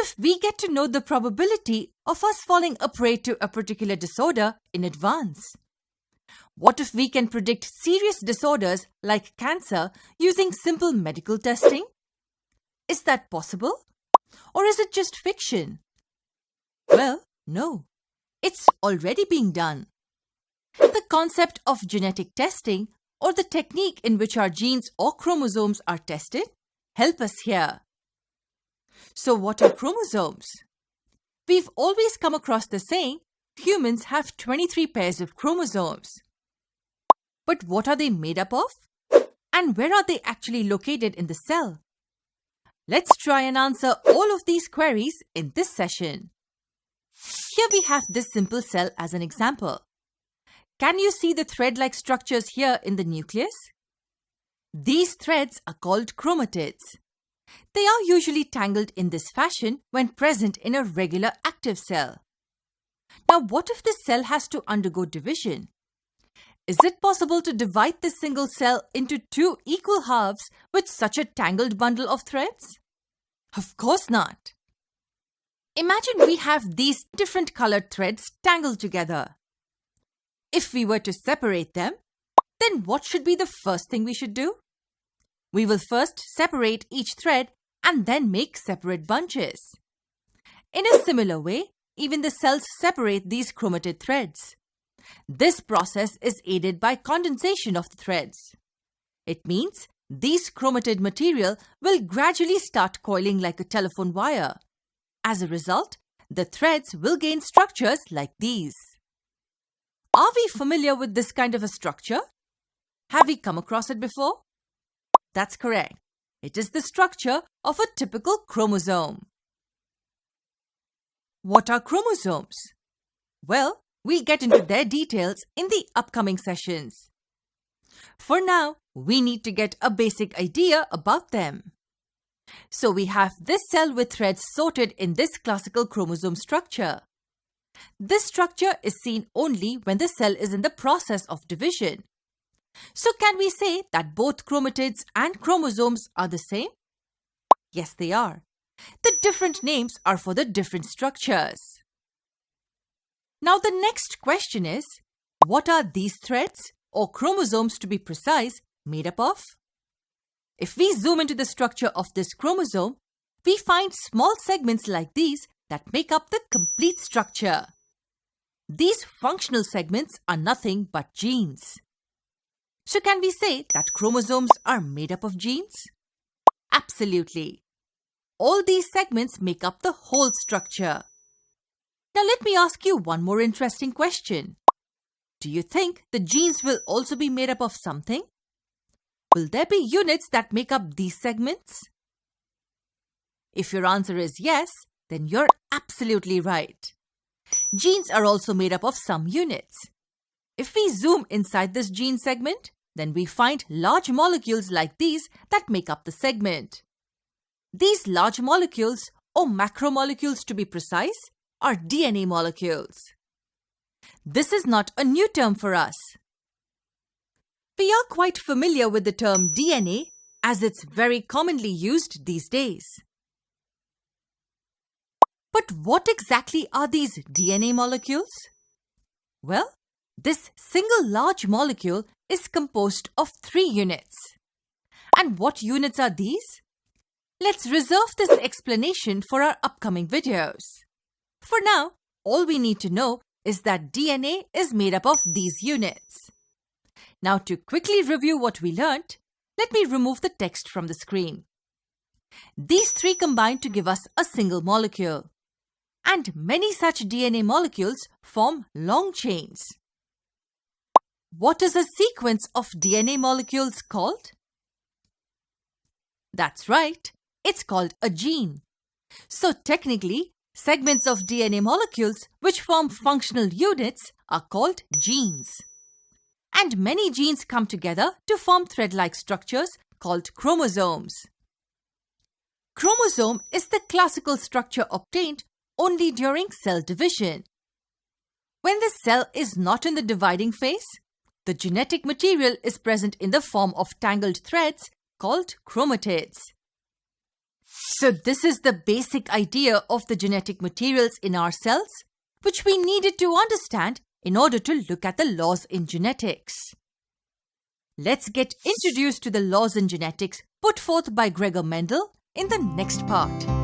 if we get to know the probability of us falling a prey to a particular disorder in advance? What if we can predict serious disorders like cancer using simple medical testing? Is that possible? Or is it just fiction? Well, no. It's already being done. The concept of genetic testing, or the technique in which our genes or chromosomes are tested, help us here. So what are chromosomes? We've always come across the saying, humans have 23 pairs of chromosomes. But what are they made up of? And where are they actually located in the cell? Let's try and answer all of these queries in this session. Here we have this simple cell as an example. Can you see the thread-like structures here in the nucleus? These threads are called chromatids. They are usually tangled in this fashion when present in a regular active cell. Now, what if this cell has to undergo division? Is it possible to divide this single cell into two equal halves with such a tangled bundle of threads? Of course not. Imagine we have these different colored threads tangled together. If we were to separate them, then what should be the first thing we should do? We will first separate each thread and then make separate bunches. In a similar way, even the cells separate these chromatid threads. This process is aided by condensation of the threads. It means these chromatid material will gradually start coiling like a telephone wire. As a result, the threads will gain structures like these. Are we familiar with this kind of a structure? Have we come across it before? That's correct. It is the structure of a typical chromosome. What are chromosomes? Well, we'll get into their details in the upcoming sessions. For now, we need to get a basic idea about them. So we have this cell with threads sorted in this classical chromosome structure. This structure is seen only when the cell is in the process of division. So can we say that both chromatids and chromosomes are the same? Yes, they are. The different names are for the different structures. Now the next question is, what are these threads, or chromosomes to be precise, made up of? If we zoom into the structure of this chromosome, we find small segments like these that make up the complete structure. These functional segments are nothing but genes. So can we say that chromosomes are made up of genes? Absolutely. All these segments make up the whole structure. Now let me ask you one more interesting question. Do you think the genes will also be made up of something? Will there be units that make up these segments? If your answer is yes, then you're absolutely right. Genes are also made up of some units. If we zoom inside this gene segment, then we find large molecules like these that make up the segment. These large molecules, or macromolecules to be precise, are DNA molecules. This is not a new term for us. We are quite familiar with the term DNA as it's very commonly used these days. But what exactly are these DNA molecules? Well, this single large molecule is composed of 3 units. And what units are these? Let's reserve this explanation for our upcoming videos. For now, all we need to know is that DNA is made up of these units. Now, to quickly review what we learnt, let me remove the text from the screen. These 3 combine to give us a single molecule. And many such DNA molecules form long chains. What is a sequence of DNA molecules called? That's right, it's called a gene. So technically, segments of DNA molecules which form functional units are called genes. And many genes come together to form thread-like structures called chromosomes. Chromosome is the classical structure obtained only during cell division. When the cell is not in the dividing phase, the genetic material is present in the form of tangled threads called chromatids. So this is the basic idea of the genetic materials in our cells, which we needed to understand in order to look at the laws in genetics. Let's get introduced to the laws in genetics put forth by Gregor Mendel in the next part.